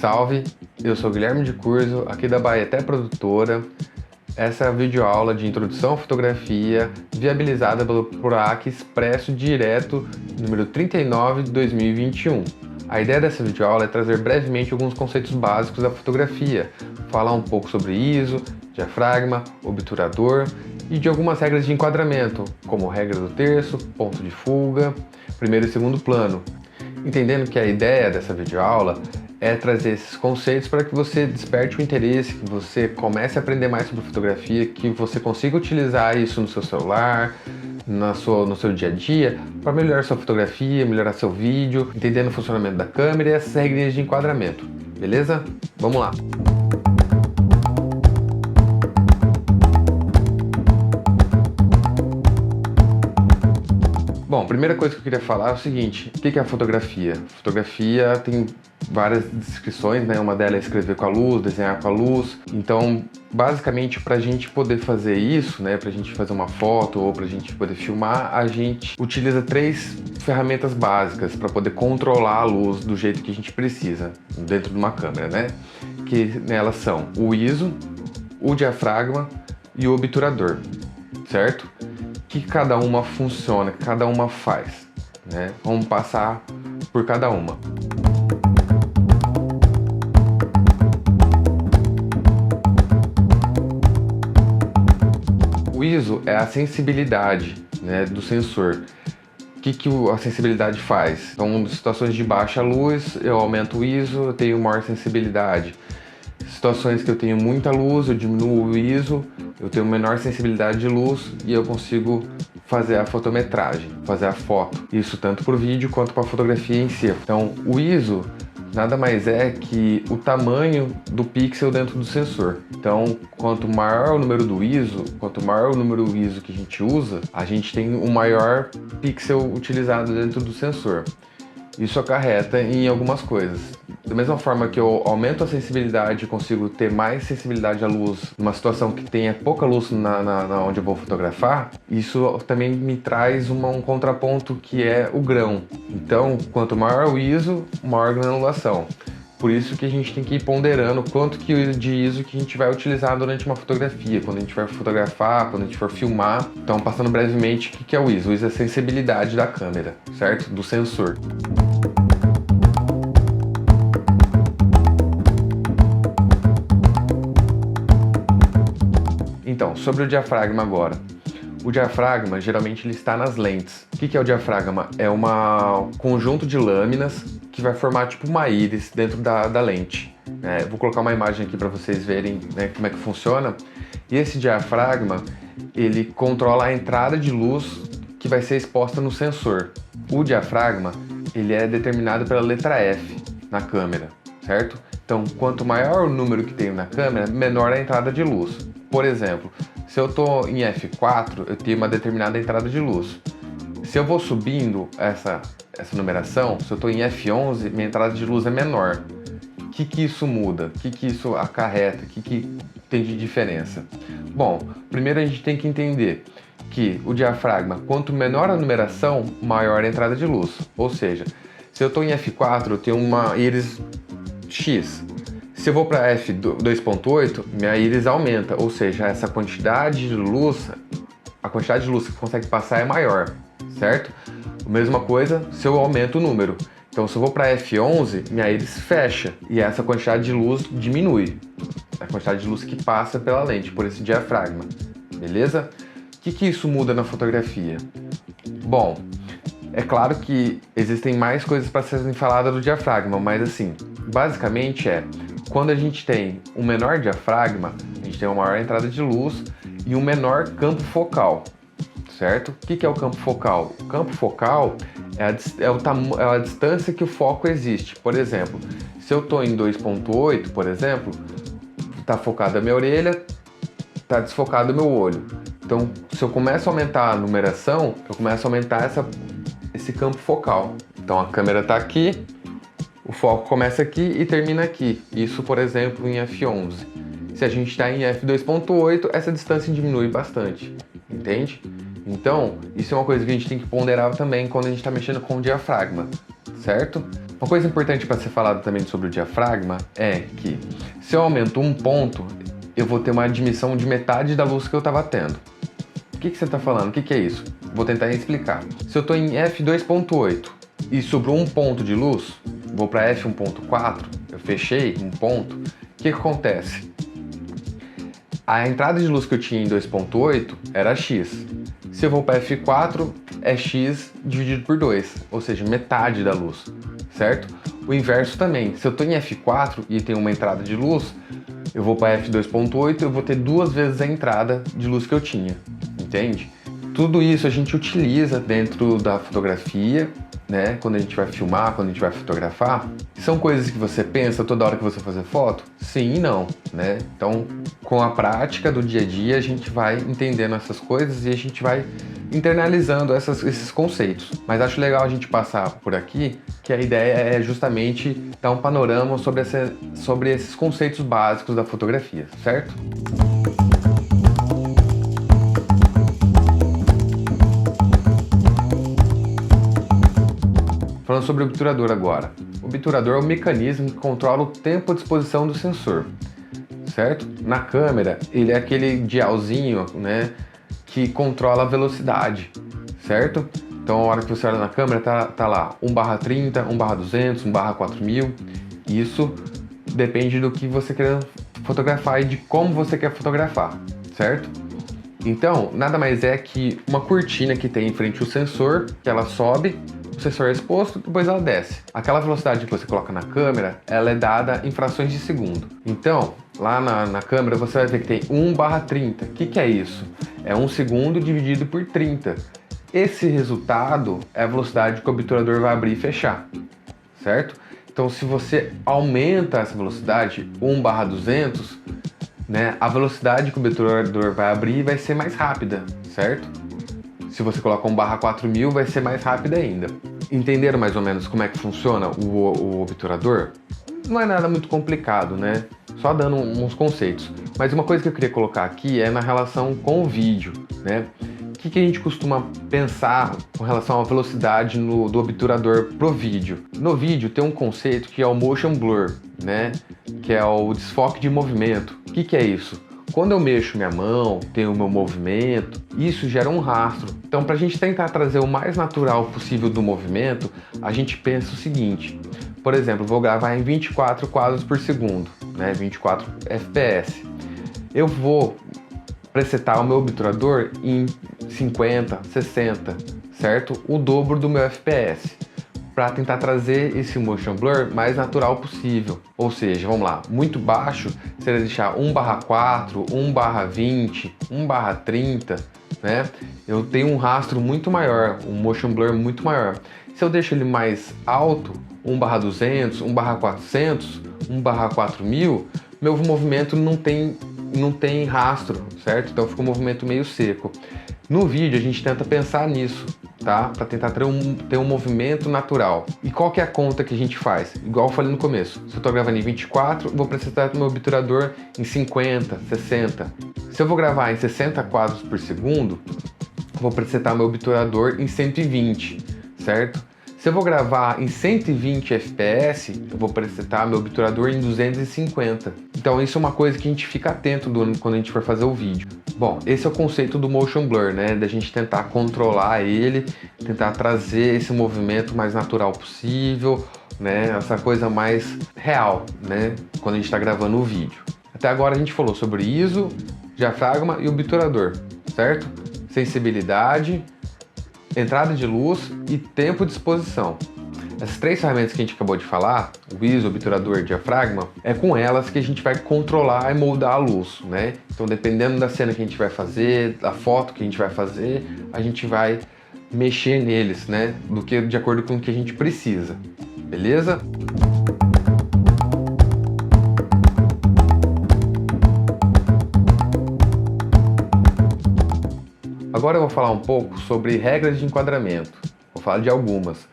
Salve! Eu sou Guilherme de Curso, aqui da Baeté Produtora. Essa é a videoaula de Introdução à Fotografia, viabilizada pelo PROAC Expresso Direto, número 39 de 2021. A ideia dessa videoaula é trazer brevemente alguns conceitos básicos da fotografia, falar um pouco sobre ISO, diafragma, obturador e de algumas regras de enquadramento, como regra do terço, ponto de fuga, primeiro e segundo plano. Entendendo que a ideia dessa videoaula é trazer esses conceitos para que você desperte o interesse, que você comece a aprender mais sobre fotografia, que você consiga utilizar isso no seu celular, no seu dia a dia, para melhorar sua fotografia, melhorar seu vídeo, entendendo o funcionamento da câmera e essas regrinhas de enquadramento. Beleza? Vamos lá! Bom, a primeira coisa que eu queria falar é o seguinte: o que é a fotografia? Fotografia tem várias descrições, né? Uma delas é escrever com a luz, desenhar com a luz. Então, basicamente, para a gente poder fazer isso, né? Para a gente fazer uma foto ou para a gente poder filmar, a gente utiliza três ferramentas básicas para poder controlar a luz do jeito que a gente precisa dentro de uma câmera, né? Que elas são o ISO, o diafragma e o obturador, certo? Que cada uma funciona, que cada uma faz, né? Vamos passar por cada uma. O ISO é a sensibilidade, né, do sensor. O que a sensibilidade faz? Então, em situações de baixa luz, eu aumento o ISO, eu tenho maior sensibilidade. Situações que eu tenho muita luz, eu diminuo o ISO, eu tenho menor sensibilidade de luz e eu consigo fazer a fotometragem, fazer a foto. Isso tanto para o vídeo quanto para a fotografia em si. Então, o ISO nada mais é que o tamanho do pixel dentro do sensor. Então, quanto maior o número do ISO, quanto maior o número do ISO que a gente usa, a gente tem um maior pixel utilizado dentro do sensor. Isso acarreta em algumas coisas. Da mesma forma que eu aumento a sensibilidade e consigo ter mais sensibilidade à luz numa situação que tenha pouca luz na onde eu vou fotografar, isso também me traz um contraponto que é o grão. Então, quanto maior o ISO, maior a granulação. Por isso que a gente tem que ir ponderando quanto de ISO que a gente vai utilizar durante uma fotografia, quando a gente vai fotografar, quando a gente for filmar. Então, passando brevemente, o que é o ISO? O ISO é a sensibilidade da câmera, certo? Do sensor. Então, sobre o diafragma agora. O diafragma, geralmente, ele está nas lentes. O que é o diafragma? É um conjunto de lâminas que vai formar tipo uma íris dentro da lente. Vou colocar uma imagem aqui para vocês verem, né, como é que funciona. E esse diafragma, ele controla a entrada de luz que vai ser exposta no sensor. O diafragma, ele é determinado pela letra F na câmera, certo? Então, quanto maior o número que tenho na câmera, menor a entrada de luz. Por exemplo, se eu estou em F4, eu tenho uma determinada entrada de luz. Se eu vou subindo essa numeração, se eu estou em F11, minha entrada de luz é menor. O que isso muda? O que isso acarreta? O que tem de diferença? Bom, primeiro a gente tem que entender que o diafragma, quanto menor a numeração, maior a entrada de luz. Ou seja, se eu estou em F4, eu tenho uma íris X. Se eu vou para F2.8, minha íris aumenta, ou seja, essa quantidade de luz, a quantidade de luz que consegue passar é maior, certo? A mesma coisa se eu aumento o número. Então, se eu vou para F11, minha íris fecha e essa quantidade de luz diminui. A quantidade de luz que passa pela lente, por esse diafragma, beleza? O que isso muda na fotografia? Bom, é claro que existem mais coisas para serem faladas do diafragma, mas assim, basicamente quando a gente tem um menor diafragma, a gente tem uma maior entrada de luz e um menor campo focal, certo? O que é o campo focal? O campo focal é a distância que o foco existe. Por exemplo, se eu estou em 2.8, por exemplo, está focada a minha orelha, está desfocado o meu olho. Então, se eu começo a aumentar a numeração, eu começo a aumentar esse campo focal. Então, a câmera está aqui, o foco começa aqui e termina aqui. Isso, por exemplo, em F11. Se a gente está em F2.8, essa distância diminui bastante, entende? Então, isso é uma coisa que a gente tem que ponderar também quando a gente está mexendo com o diafragma, certo? Uma coisa importante para ser falado também sobre o diafragma é que se eu aumento um ponto, eu vou ter uma diminuição de metade da luz que eu estava tendo. O que você está falando? O que é isso? Vou tentar explicar. Se eu estou em f2.8 e sobrou um ponto de luz, vou para f1.4, eu fechei um ponto, o que acontece? A entrada de luz que eu tinha em 2.8 era x. Se eu vou para f4, é x dividido por 2, ou seja, metade da luz, certo? O inverso também. Se eu estou em f4 e tenho uma entrada de luz, eu vou para f2.8, eu vou ter 2 vezes a entrada de luz que eu tinha, entende? Tudo isso a gente utiliza dentro da fotografia, né? Quando a gente vai filmar, quando a gente vai fotografar. São coisas que você pensa toda hora que você fazer foto? Sim e não, né? Então, com a prática do dia a dia, a gente vai entendendo essas coisas e a gente vai internalizando esses conceitos. Mas acho legal a gente passar por aqui, que a ideia é justamente dar um panorama sobre esses conceitos básicos da fotografia, certo? Falando sobre o obturador agora. O obturador é o mecanismo que controla o tempo de exposição do sensor, certo? Na câmera, ele é aquele dialzinho, né, que controla a velocidade, certo? Então, a hora que você olha na câmera, tá lá 1/30, 1/200, 1/4000. Isso depende do que você quer fotografar e de como você quer fotografar, certo? Então, nada mais é que uma cortina que tem em frente ao sensor, que ela sobe, o sensor é exposto, depois ela desce. Aquela velocidade que você coloca na câmera, ela é dada em frações de segundo. Então, lá na câmera você vai ver que tem 1/30. O que é isso? É 1 segundo dividido por 30. Esse resultado é a velocidade que o obturador vai abrir e fechar, certo? Então, se você aumenta essa velocidade, 1/200, né, a velocidade que o obturador vai abrir vai ser mais rápida, certo? Se você coloca 1/4000, vai ser mais rápida ainda. Entenderam mais ou menos como é que funciona o obturador? Não é nada muito complicado, né? Só dando uns conceitos. Mas uma coisa que eu queria colocar aqui é na relação com o vídeo, né? O que a gente costuma pensar com relação à velocidade do obturador pro vídeo? No vídeo tem um conceito que é o motion blur, né? Que é o desfoque de movimento. O que é isso? Quando eu mexo minha mão, tenho o meu movimento, isso gera um rastro. Então, para a gente tentar trazer o mais natural possível do movimento, a gente pensa o seguinte. Por exemplo, vou gravar em 24 quadros por segundo, né? 24 fps. Eu vou presetar o meu obturador em 50, 60, certo? O dobro do meu FPS, para tentar trazer esse motion blur mais natural possível. Ou seja, vamos lá, muito baixo seria deixar 1/4, 1/20, 1/30, né? Eu tenho um rastro muito maior, um motion blur muito maior. Se eu deixo ele mais alto, 1/200, 1/400, 1/4000, meu movimento não tem rastro, certo? Então fica um movimento meio seco. No vídeo a gente tenta pensar nisso, tá? Para tentar ter um movimento natural. E qual que é a conta que a gente faz? Igual eu falei no começo. Se eu estou gravando em 24, vou precisar do meu obturador em 50, 60. Se eu vou gravar em 60 quadros por segundo, vou precisar meu obturador em 120, certo? Se eu vou gravar em 120 fps, eu vou presetar meu obturador em 250. Então isso é uma coisa que a gente fica atento quando a gente for fazer o vídeo. Bom, esse é o conceito do motion blur, né? Da gente tentar controlar ele, tentar trazer esse movimento mais natural possível, né? Essa coisa mais real, né? Quando a gente está gravando o vídeo. Até agora a gente falou sobre ISO, diafragma e obturador, certo? Sensibilidade, entrada de luz e tempo de exposição. Essas 3 ferramentas que a gente acabou de falar, o ISO, obturador e diafragma, é com elas que a gente vai controlar e moldar a luz, né? Então, dependendo da cena que a gente vai fazer, da foto que a gente vai fazer, a gente vai mexer neles, né? De acordo com o que a gente precisa, beleza? Agora eu vou falar um pouco sobre regras de enquadramento. Vou falar de algumas.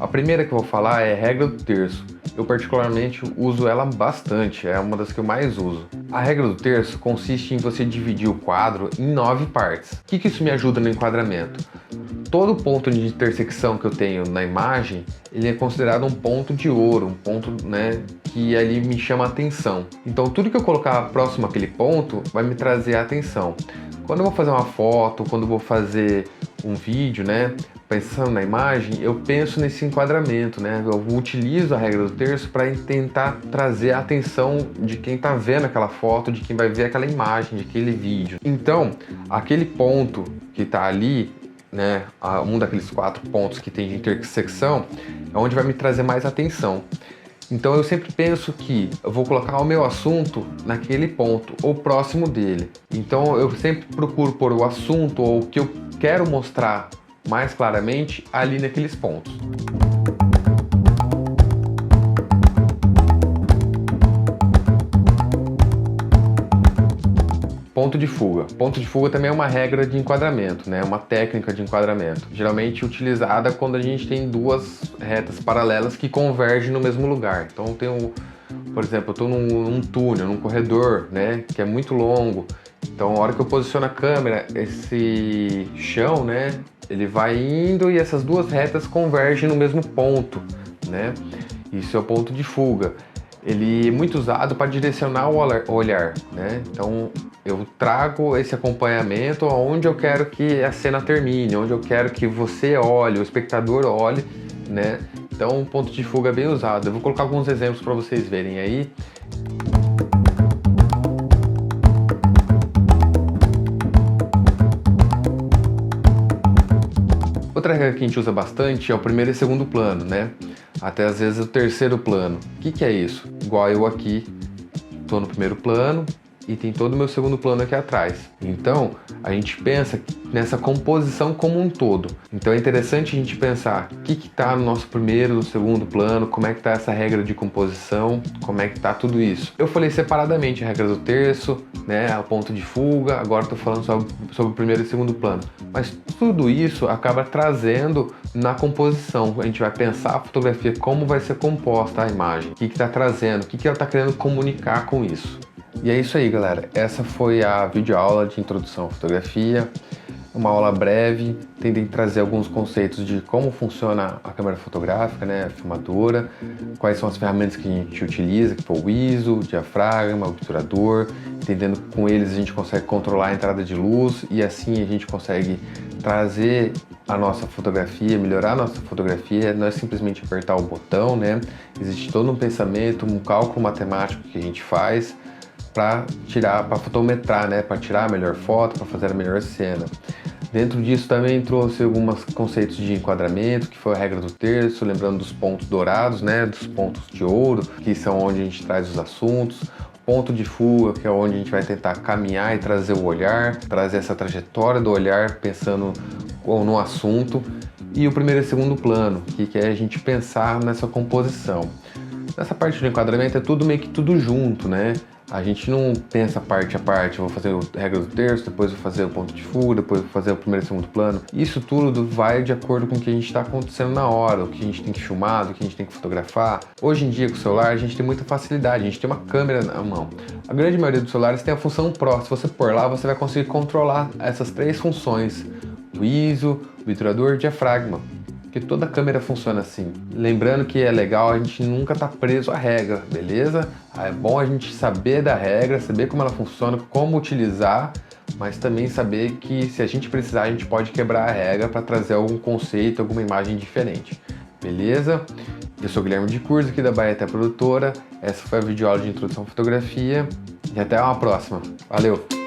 A primeira que eu vou falar é a regra do terço. Eu particularmente uso ela bastante, é uma das que eu mais uso. A regra do terço consiste em você dividir o quadro em 9 partes. O que isso me ajuda no enquadramento? todo ponto de intersecção que eu tenho na imagem, ele é considerado um ponto de ouro, um ponto, né, que ali me chama a atenção. Então tudo que eu colocar próximo àquele ponto vai me trazer a atenção. Quando eu vou fazer uma foto, quando eu vou fazer um vídeo, né, pensando na imagem, eu penso nesse enquadramento, né? Eu utilizo a regra do terço para tentar trazer a atenção de quem está vendo aquela foto, de quem vai ver aquela imagem, de aquele vídeo. Então, aquele ponto que está ali, né, um daqueles 4 pontos que tem de intersecção, é onde vai me trazer mais atenção. Então eu sempre penso que eu vou colocar o meu assunto naquele ponto, ou próximo dele. Então eu sempre procuro pôr o assunto ou o que eu quero mostrar mais claramente ali naqueles pontos. Ponto de fuga. Ponto de fuga também é uma regra de enquadramento, né? Uma técnica de enquadramento, geralmente utilizada quando a gente tem duas retas paralelas que convergem no mesmo lugar. Então por exemplo, eu estou num túnel, num corredor, né, que é muito longo. Então, a hora que eu posiciono a câmera, esse chão, né, ele vai indo e essas duas retas convergem no mesmo ponto, né? Isso é o ponto de fuga. Ele é muito usado para direcionar o olhar, né? Então eu trago esse acompanhamento aonde eu quero que a cena termine, onde eu quero que você olhe, o espectador olhe, né? Então o ponto de fuga é bem usado. Eu vou colocar alguns exemplos para vocês verem aí. Outra regra que a gente usa bastante é o primeiro e segundo plano, né? Até às vezes o terceiro plano. O que é isso? Igual eu aqui, estou no primeiro plano e tem todo o meu segundo plano aqui atrás. Então, a gente pensa nessa composição como um todo. Então é interessante a gente pensar o que está no nosso primeiro, no segundo plano, como é que está essa regra de composição, como é que está tudo isso. Eu falei separadamente a regra do terço, né, o ponto de fuga, agora estou falando sobre o primeiro e segundo plano. Mas tudo isso acaba trazendo na composição. A gente vai pensar a fotografia, como vai ser composta a imagem, o que está trazendo, o que ela está querendo comunicar com isso. E é isso aí, galera. Essa foi a videoaula de introdução à fotografia. Uma aula breve, tentei trazer alguns conceitos de como funciona a câmera fotográfica, né, a filmadora, quais são as ferramentas que a gente utiliza, que foi o ISO, o diafragma, o obturador. Entendendo com eles a gente consegue controlar a entrada de luz e assim a gente consegue trazer a nossa fotografia, melhorar a nossa fotografia. Não é simplesmente apertar o botão, né? Existe todo um pensamento, um cálculo matemático que a gente faz para fotometrar, né? Para tirar a melhor foto, para fazer a melhor cena. Dentro disso também trouxe alguns conceitos de enquadramento, que foi a regra do terço, lembrando dos pontos dourados, né? Dos pontos de ouro, que são onde a gente traz os assuntos. Ponto de fuga, que é onde a gente vai tentar caminhar e trazer o olhar, trazer essa trajetória do olhar pensando no assunto. E o primeiro e segundo plano, que é a gente pensar nessa composição. Nessa parte do enquadramento é tudo meio que tudo junto, né? A gente não pensa parte a parte, vou fazer a regra do terço, depois vou fazer o ponto de fuga, depois vou fazer o primeiro e segundo plano. Isso tudo vai de acordo com o que a gente está acontecendo na hora, o que a gente tem que filmar, o que a gente tem que fotografar. Hoje em dia com o celular a gente tem muita facilidade, a gente tem uma câmera na mão. A grande maioria dos celulares tem a função Pro, se você pôr lá você vai conseguir controlar essas 3 funções, o ISO, o obturador e o diafragma. Porque toda câmera funciona assim. Lembrando que é legal a gente nunca tá preso à regra, beleza? É bom a gente saber da regra, saber como ela funciona, como utilizar, mas também saber que se a gente precisar a gente pode quebrar a regra para trazer algum conceito, alguma imagem diferente. Beleza? Eu sou o Guilherme de Curso aqui da Baeté Produtora. Essa foi a videoaula de introdução à fotografia e até uma próxima. Valeu!